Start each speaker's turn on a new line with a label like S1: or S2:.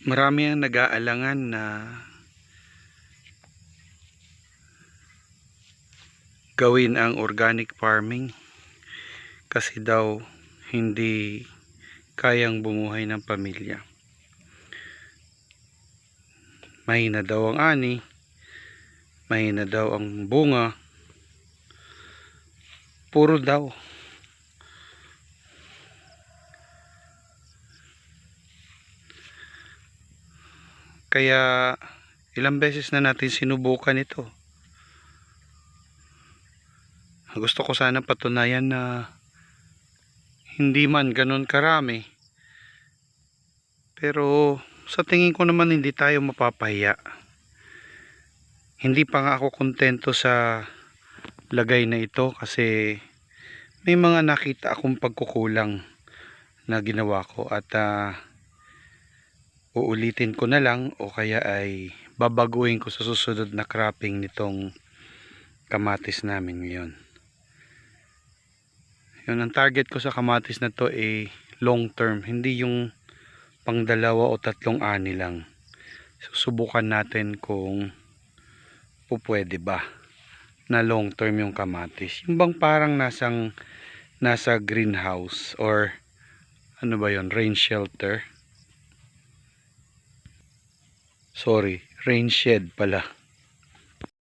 S1: Marami ang nag-aalangan na gawin ang organic farming kasi daw hindi kayang bumuhay ng pamilya. Mahina daw ang ani, mahina daw ang bunga, puro daw. Kaya ilang beses na natin sinubukan ito. Gusto ko sana patunayan na hindi man ganun karami. Pero sa tingin ko naman hindi tayo mapapahiya. Hindi pa nga ako kontento sa lagay na ito kasi may mga nakita akong pagkukulang na ginawa ko at uulitin ko na lang o kaya ay babaguhin ko sa susunod na cropping nitong kamatis namin ngayon. Yun, ang target ko sa kamatis na to ay long term, hindi yung pang 2 o 3 ani lang. Susubukan natin kung pupwede ba na long term yung kamatis. Yung bang parang nasa greenhouse or ano ba yon, rain shelter. Sorry, rain shed pala.